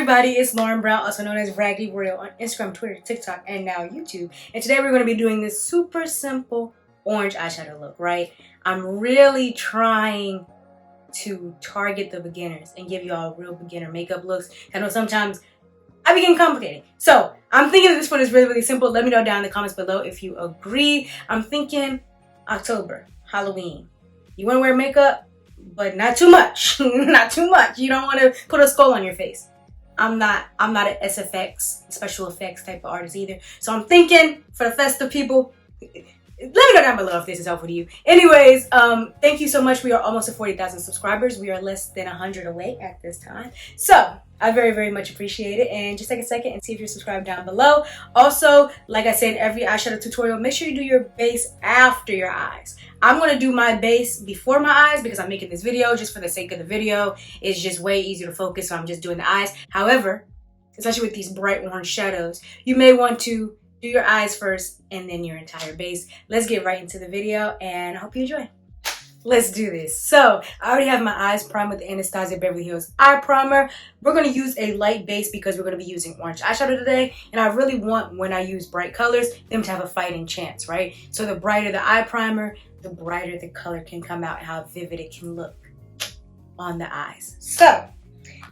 everybody, it's Lauren Brown, also known as Raggedy Royal on Instagram, Twitter, TikTok, and now YouTube. And today we're going to be doing this super simple orange eyeshadow look, right? I'm really trying to target the beginners and give you all real beginner makeup looks. I know sometimes I be getting complicated. So I'm thinking this one is really, really simple. Let me know down in the comments below if you agree. I'm thinking October, Halloween. You want to wear makeup, but not too much. Not too much. You don't want to put a skull on your face. I'm not an SFX, special effects type of artist either. So I'm thinking for the festive people, let me know down below if this is helpful to you. Anyways, thank you so much. We are almost at 40,000 subscribers. We are less than 100 away at this time. So I very, very much appreciate it. And just take a second and see if you're subscribed down below. Also, like I said in every eyeshadow tutorial, make sure you do your base after your eyes. I'm going to do my base before my eyes because I'm making this video just for the sake of the video. It's just way easier to focus, so I'm just doing the eyes. However, especially with these bright orange shadows, you may want to do your eyes first and then your entire base. Let's get right into the video and I hope you enjoy. Let's do this. So I already have my eyes primed with the Anastasia Beverly Hills Eye Primer. We're going to use a light base because we're going to be using orange eyeshadow today. And I really want, when I use bright colors, them to have a fighting chance, right? So the brighter the eye primer, the brighter the color can come out and how vivid it can look on the eyes. So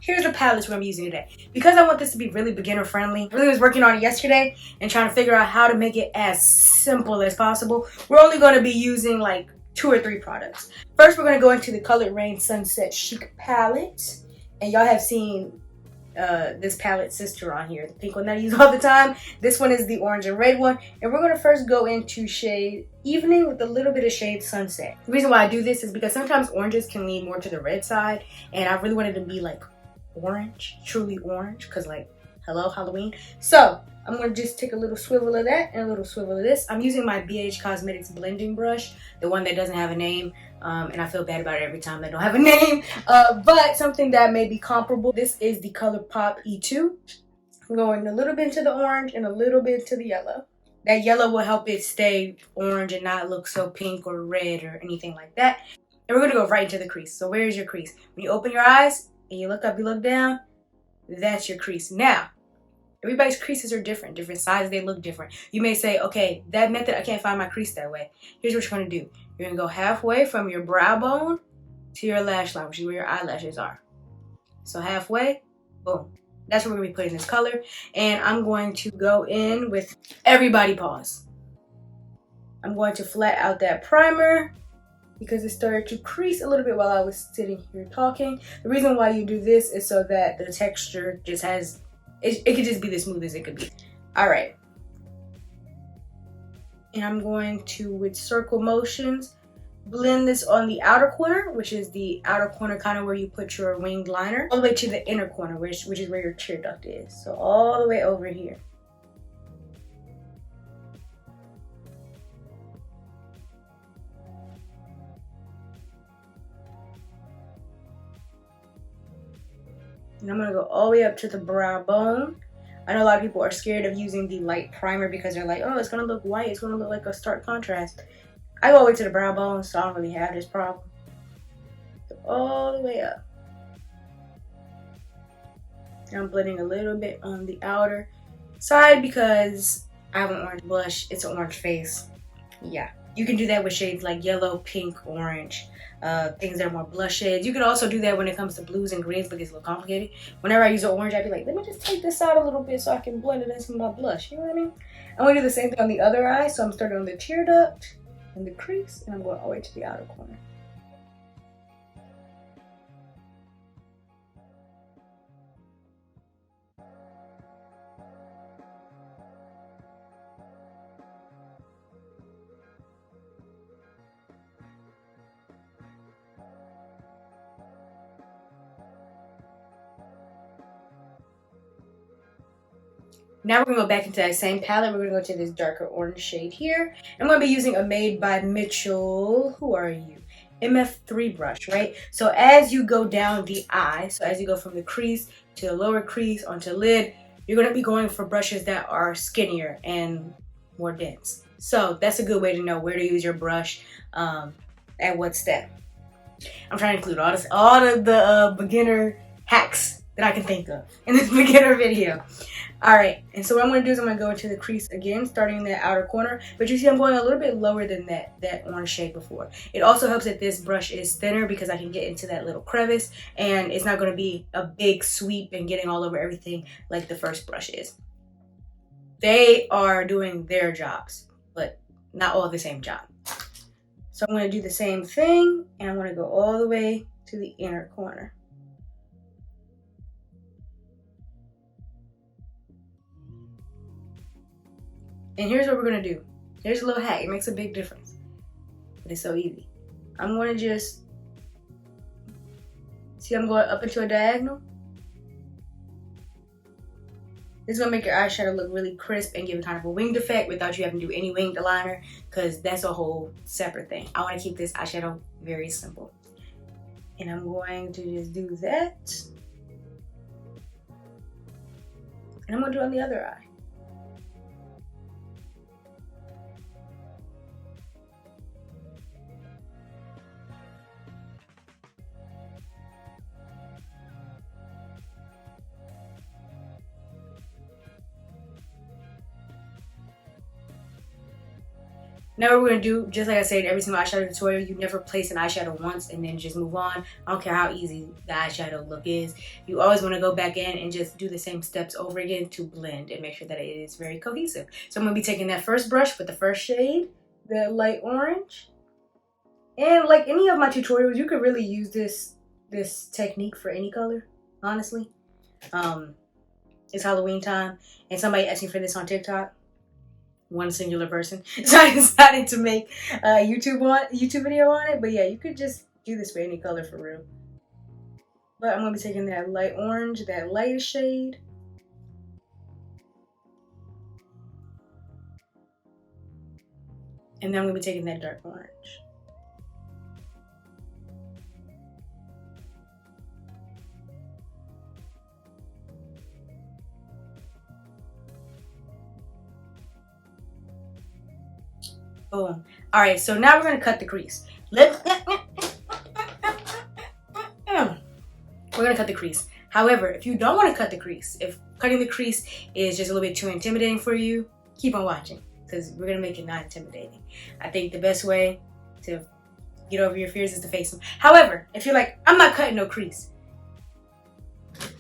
here's the palettes we're going to be using today. Because I want this to be really beginner friendly, I really was working on it yesterday and trying to figure out how to make it as simple as possible. We're only going to be using like 2 or 3 products. First, we're going to go into the Raine Sunset Chic palette. And y'all have seen this palette sister on here, the pink one that I use all the time. This one is the orange and red one. And we're going to first go into shade Evening with a little bit of shade Sunset. The reason why I do this is because sometimes oranges can lean more to the red side. And I really wanted to be like orange, truly orange, because like, hello, Halloween. So I'm going to just take a little swivel of that and a little swivel of this. I'm using my BH Cosmetics blending brush, the one that doesn't have a name. And I feel bad about it every time they don't have a name. But something that may be comparable. This is the Colourpop E2. I'm going a little bit into the orange and a little bit to the yellow. That yellow will help it stay orange and not look so pink or red or anything like that. And we're going to go right into the crease. So where is your crease? When you open your eyes and you look up, you look down, that's your crease. Now, everybody's creases are different sizes, they look different. You may say, okay, that method, I can't find my crease that way. Here's what you're going to do. You're going to go halfway from your brow bone to your lash line, which is where your eyelashes are. So halfway, boom. That's where we're going to be putting this color. And I'm going to go in with Everybody Pause. I'm going to flat out that primer because it started to crease a little bit while I was sitting here talking. The reason why you do this is so that the texture just has, it could just be as smooth as it could be. All right. And I'm going to, with circle motions, blend this on the outer corner, which is the outer corner kind of where you put your winged liner, all the way to the inner corner, which is where your tear duct is. So all the way over here. And I'm going to go all the way up to the brow bone. I know a lot of people are scared of using the light primer because they're like, oh, it's going to look white. It's going to look like a stark contrast. I go all the way to the brow bone, so I don't really have this problem. Go all the way up. And I'm blending a little bit on the outer side because I have an orange blush. It's an orange face. Yeah. You can do that with shades like yellow, pink, orange, things that are more blush shades. You can also do that when it comes to blues and greens, but it gets a little complicated. Whenever I use an orange, I'd be like, let me just take this out a little bit so I can blend it into my blush. You know what I mean? I'm going to do the same thing on the other eye. So I'm starting on the tear duct and the crease, and I'm going all the way to the outer corner. Now we're going to go back into that same palette. We're going to go to this darker orange shade here. I'm going to be using a Made by Mitchell, who are you? MF3 brush, right? So as you go down the eye, so as you go from the crease to the lower crease onto lid, you're going to be going for brushes that are skinnier and more dense. So that's a good way to know where to use your brush at what step. I'm trying to include all of the beginner hacks that I can think of in this beginner video. Alright, and so what I'm going to do is I'm going to go into the crease again, starting in that outer corner. But you see I'm going a little bit lower than that orange shade before. It also helps that this brush is thinner because I can get into that little crevice. And it's not going to be a big sweep and getting all over everything like the first brush is. They are doing their jobs, but not all the same job. So I'm going to do the same thing, and I'm going to go all the way to the inner corner. And here's what we're going to do. Here's a little hack. It makes a big difference. But it's so easy. I'm going to just... See, I'm going up into a diagonal. This is going to make your eyeshadow look really crisp and give it kind of a winged effect without you having to do any winged liner, because that's a whole separate thing. I want to keep this eyeshadow very simple. And I'm going to just do that. And I'm going to do it on the other eye. Now what we're going to do, just like I said, every single eyeshadow tutorial, you never place an eyeshadow once and then just move on. I don't care how easy the eyeshadow look is. You always want to go back in and just do the same steps over again to blend and make sure that it is very cohesive. So I'm going to be taking that first brush with the first shade, the light orange. And like any of my tutorials, you could really use this technique for any color, honestly. It's Halloween time and somebody asked me for this on TikTok. One singular person, so I decided to make a YouTube video on it. But yeah, you could just do this for any color for real. But I'm gonna be taking that light orange, that lightest shade, and then I'm gonna be taking that dark orange. Boom. All right, so now we're gonna cut the crease. We're gonna cut the crease. However, if you don't want to cut the crease, if cutting the crease is just a little bit too intimidating for you, keep on watching, because we're gonna make it not intimidating. I think the best way to get over your fears is to face them. However, if you're like, I'm not cutting no crease,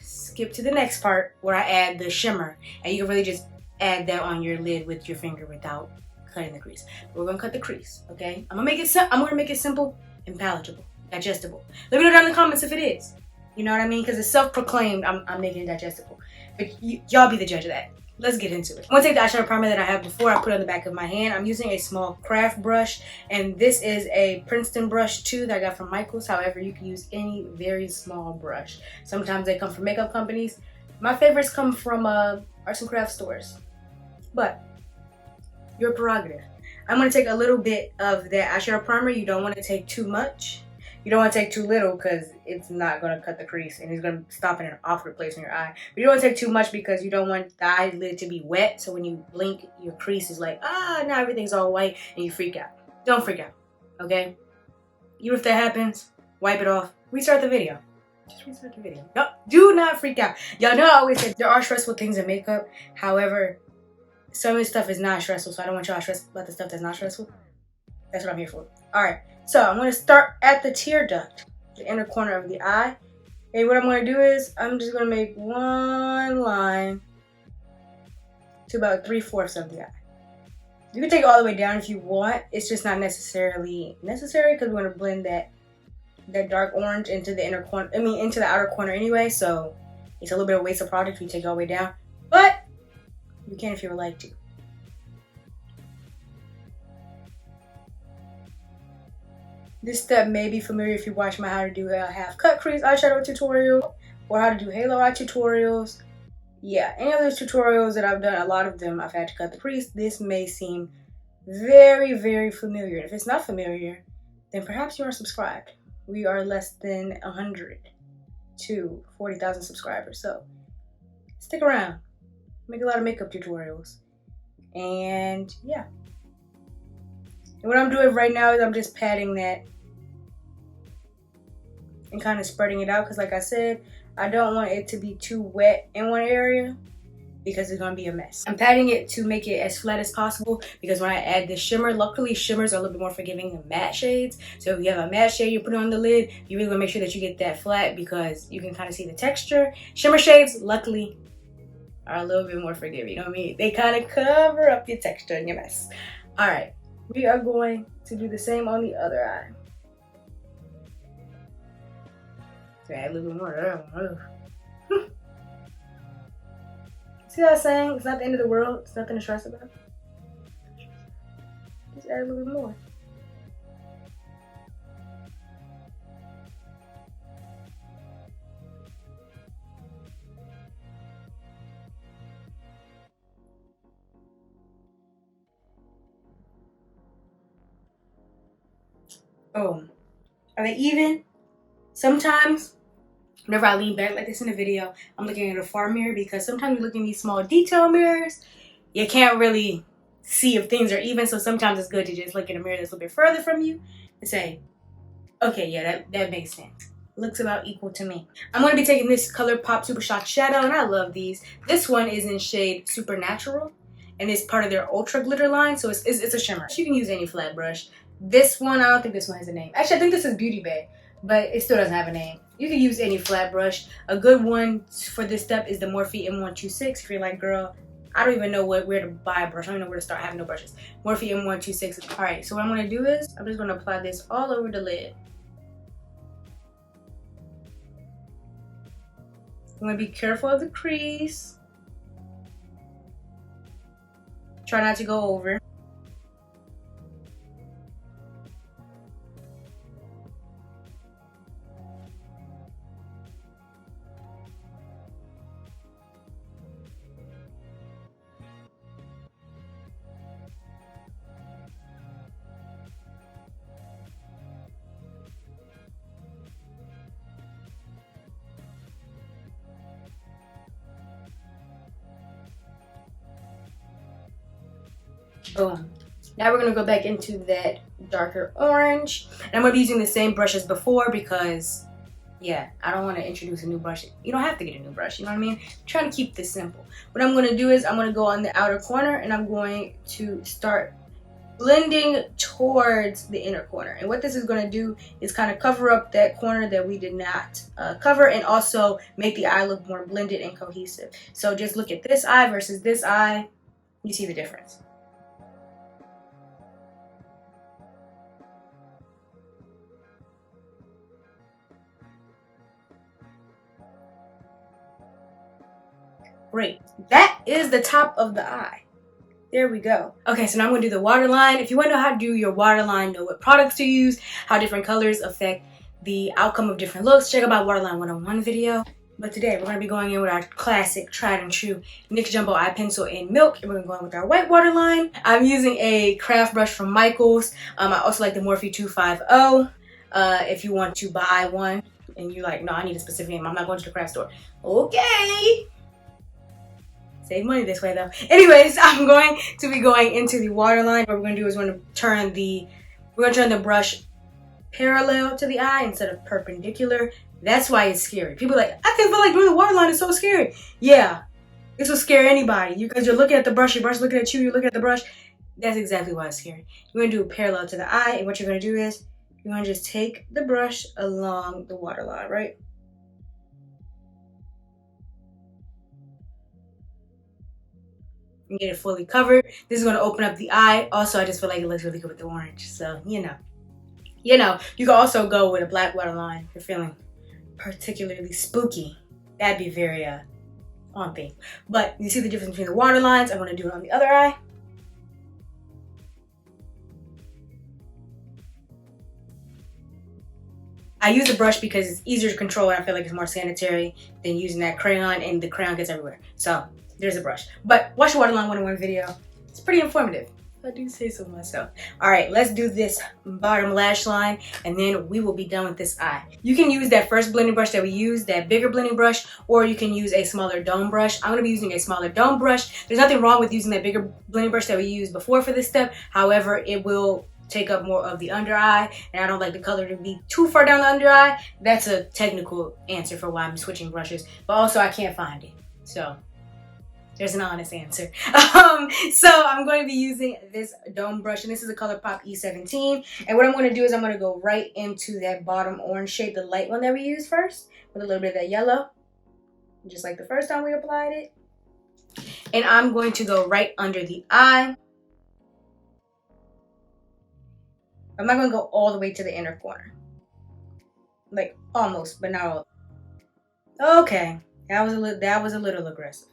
skip to the next part where I add the shimmer, and you can really just add that on your lid with your finger without cutting the crease. We're gonna cut the crease, okay? I'm gonna make it simple and palatable, digestible. Let me know down in the comments if it is. You know what I mean? Because it's self-proclaimed I'm making it digestible. But y'all be the judge of that. Let's get into it. I'm gonna take the eyeshadow primer that I have before. I put it on the back of my hand. I'm using a small craft brush, and this is a Princeton brush too that I got from Michael's. However, you can use any very small brush. Sometimes they come from makeup companies. My favorites come from arts and crafts stores. But your prerogative. I'm going to take a little bit of that eyeshadow primer. You don't want to take too much. You don't want to take too little because it's not going to cut the crease and it's going to stop in an awkward place in your eye. But you don't want to take too much because you don't want the eyelid to be wet. So when you blink, your crease is like, now everything's all white and you freak out. Don't freak out, okay? Even if that happens, wipe it off. Restart the video. Just restart the video. No, do not freak out. Y'all know I always say there are stressful things in makeup. However, some of this stuff is not stressful, so I don't want y'all to stress about the stuff that's not stressful. That's what I'm here for. Alright, so I'm going to start at the tear duct, the inner corner of the eye. And what I'm going to do is, I'm just going to make one line to about 3/4 of the eye. You can take it all the way down if you want. It's just not necessarily necessary because we're going to blend that dark orange into the inner corner, into the outer corner anyway, so it's a little bit of a waste of product if you take it all the way down. But you can if you would like to. This step may be familiar if you watch my how to do a half cut crease eyeshadow tutorial or how to do halo eye tutorials. Yeah, any of those tutorials that I've done, a lot of them I've had to cut the crease. This may seem very, very familiar. If it's not familiar, then perhaps you aren't subscribed. We are less than 100 to 40,000 subscribers, so stick around. Make a lot of makeup tutorials. And yeah. And what I'm doing right now is I'm just patting that and kind of spreading it out because like I said, I don't want it to be too wet in one area because it's going to be a mess. I'm patting it to make it as flat as possible because when I add the shimmer, luckily shimmers are a little bit more forgiving than matte shades. So if you have a matte shade, you put it on the lid, you really want to make sure that you get that flat because you can kind of see the texture. Shimmer shades, luckily, are a little bit more forgiving, you know what I mean? They kind of cover up your texture and your mess. All right, we are going to do the same on the other eye. So add a little bit more of that one. See what I was saying? It's not the end of the world. It's nothing to stress about. Just add a little bit more. Oh, are they even? Sometimes, whenever I lean back like this in the video, I'm looking at a far mirror because sometimes you look in these small detail mirrors, you can't really see if things are even. So sometimes it's good to just look in a mirror that's a little bit further from you and say, okay, yeah, that makes sense. Looks about equal to me. I'm going to be taking this Colourpop Supershock shadow, and I love these. This one is in shade Supernatural, and it's part of their Ultra Glitter line, so it's a shimmer. You can use any flat brush. This one, I don't think this one has a name. Actually, I think this is Beauty Bay, but it still doesn't have a name. You can use any flat brush. A good one for this step is the Morphe M126. If you're like, girl, I don't even know where to buy a brush. I don't even know where to start. I have no brushes. Morphe M126. All right, so what I'm going to do is I'm just going to apply this all over the lid. I'm going to be careful of the crease. Try not to go over. Boom. Now we're going to go back into that darker orange. And I'm going to be using the same brush as before because, yeah, I don't want to introduce a new brush. You don't have to get a new brush, you know what I mean? I'm trying to keep this simple. What I'm going to do is I'm going to go on the outer corner and I'm going to start blending towards the inner corner. And what this is going to do is kind of cover up that corner that we did not cover and also make the eye look more blended and cohesive. So just look at this eye versus this eye. You see the difference. Great. That is the top of the eye. There we go. Okay, so now I'm going to do the waterline. If you want to know how to do your waterline, know what products to use, how different colors affect the outcome of different looks, check out my Waterline 101 video. But today, we're going to be going in with our classic, tried and true NYX Jumbo Eye Pencil in Milk. And we're going to go in with our white waterline. I'm using a craft brush from Michaels. I also like the Morphe 250. If you want to buy one and you're like, no, I need a specific name. I'm not going to the craft store. Okay. Save money this way though. Anyways, I'm going to be going into the waterline. What we're going to do is we're going to turn the brush parallel to the eye instead of perpendicular. That's why it's scary. People are like, I feel like doing the waterline is so scary. Yeah, this will scare anybody. Because you're looking at the brush, your brush looking at you, you're looking at the brush. That's exactly why it's scary. You're going to do it parallel to the eye, and what you're going to do is you're going to just take the brush along the waterline, right? And get it fully covered. This is going to open up the eye. Also, I just feel like it looks really good with the orange. So, you know, you can also go with a black waterline if you're feeling particularly spooky. That'd be very on theme. But you see the difference between the waterlines. I'm going to do it on the other eye. I use the brush because it's easier to control and I feel like it's more sanitary than using that crayon, and the crayon gets everywhere. So there's a brush. But watch the Waterline 101 video. It's pretty informative. I do say so myself. All right, let's do this bottom lash line and then we will be done with this eye. You can use that first blending brush that we used, that bigger blending brush, or you can use a smaller dome brush. I'm gonna be using a smaller dome brush. There's nothing wrong with using that bigger blending brush that we used before for this step. However, it will take up more of the under eye, and I don't like the color to be too far down the under eye. That's a technical answer for why I'm switching brushes, but also I can't find it. So there's an honest answer. So I'm going to be using this dome brush, and this is a Colourpop E17. And what I'm going to do is I'm going to go right into that bottom orange shade, the light one that we used first, with a little bit of that yellow, just like the first time we applied it. And I'm going to go right under the eye. I'm not going to go all the way to the inner corner. Like almost, but not all. Okay, that was a little aggressive.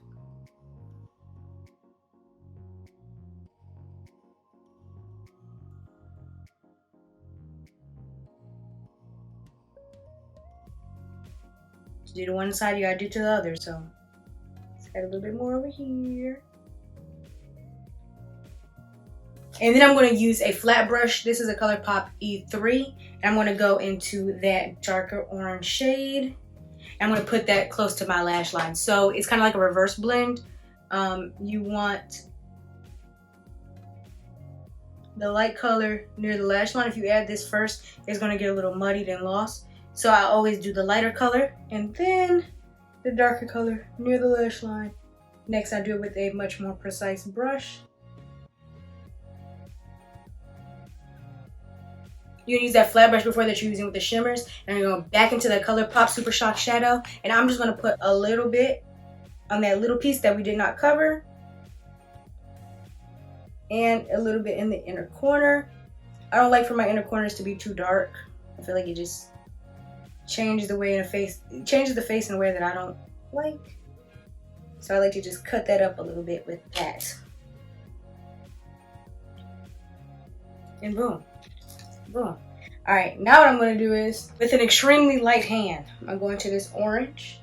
Do to one side, you gotta do to the other. So let's add a little bit more over here. And then I'm going to use a flat brush. This is a Colourpop E3. And I'm going to go into that darker orange shade. I'm going to put that close to my lash line. So it's kind of like a reverse blend. You want the light color near the lash line. If you add this first, it's going to get a little muddied and lost. So I always do the lighter color and then the darker color near the lash line. Next, I do it with a much more precise brush. You can use that flat brush before that you're using with the shimmers. And you're going back into the Colourpop Supershock shadow. And I'm just going to put a little bit on that little piece that we did not cover. And a little bit in the inner corner. I don't like for my inner corners to be too dark. I feel like it just changes the way it changes the face in a way that I don't like. So I like to just cut that up a little bit with that. And boom. Boom. Alright, now what I'm going to do is, with an extremely light hand, I'm going to this orange.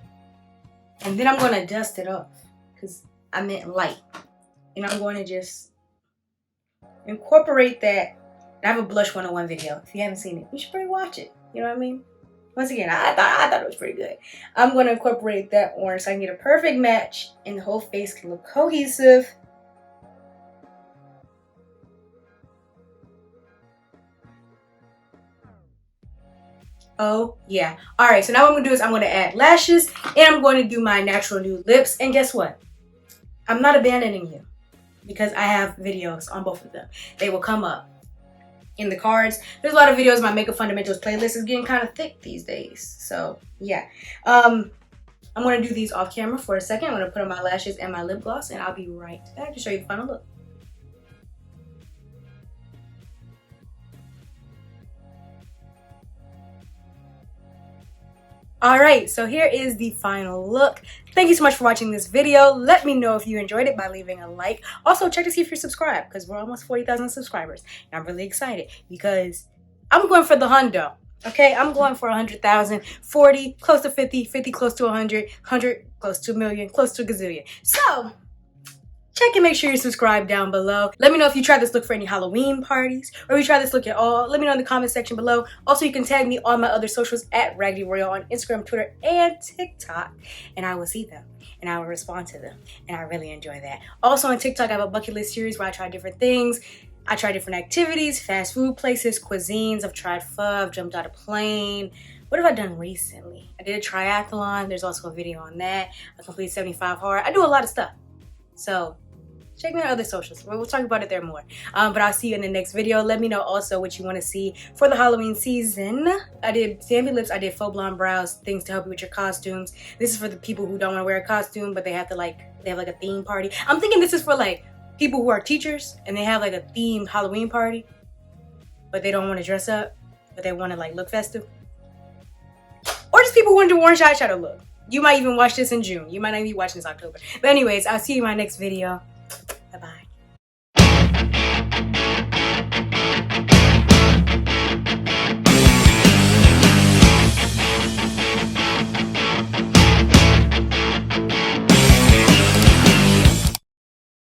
And then I'm going to dust it off. Because I meant light. And I'm going to just incorporate that. I have a Blush 101 video. If you haven't seen it, you should probably watch it. You know what I mean? Once again, I thought it was pretty good. I'm going to incorporate that orange so I can get a perfect match and the whole face can look cohesive. Oh, yeah. Alright, so now what I'm going to do is I'm going to add lashes and I'm going to do my natural nude lips. And guess what? I'm not abandoning you because I have videos on both of them. They will come up in the cards. There's a lot of videos. My Makeup Fundamentals playlist is getting kind of thick these days. So, yeah. I'm going to do these off camera for a second. I'm going to put on my lashes and my lip gloss and I'll be right back to show you the final look. Alright, so here is the final look. Thank you so much for watching this video. Let me know if you enjoyed it by leaving a like. Also, check to see if you're subscribed because we're almost 40,000 subscribers. And I'm really excited because I'm going for the hundo. Okay, I'm going for 100,000, 40, close to 50, 50 close to 100, 100 close to a million, close to a gazillion. So, check and make sure you're subscribed down below. Let me know if you try this look for any Halloween parties or if you try this look at all. Let me know in the comment section below. Also, you can tag me on my other socials at Raggedy Royal on Instagram, Twitter, and TikTok. And I will see them and I will respond to them. And I really enjoy that. Also on TikTok, I have a bucket list series where I try different things. I try different activities, fast food places, cuisines. I've tried pho, I've jumped out of a plane. What have I done recently? I did a triathlon. There's also a video on that. I completed 75 hard. I do a lot of stuff. So check me out on other socials. We'll talk about it there more. But I'll see you in the next video. Let me know also what you want to see for the Halloween season. I did stampy lips. I did faux blonde brows, things to help you with your costumes. This is for the people who don't want to wear a costume, but they have like a theme party. I'm thinking this is for like people who are teachers and they have like a themed Halloween party, but they don't want to dress up, but they want to like look festive. Or just people who want to do orange eyeshadow look. You might even watch this in June. You might not be watching this in October. But anyways, I'll see you in my next video. Bye-bye.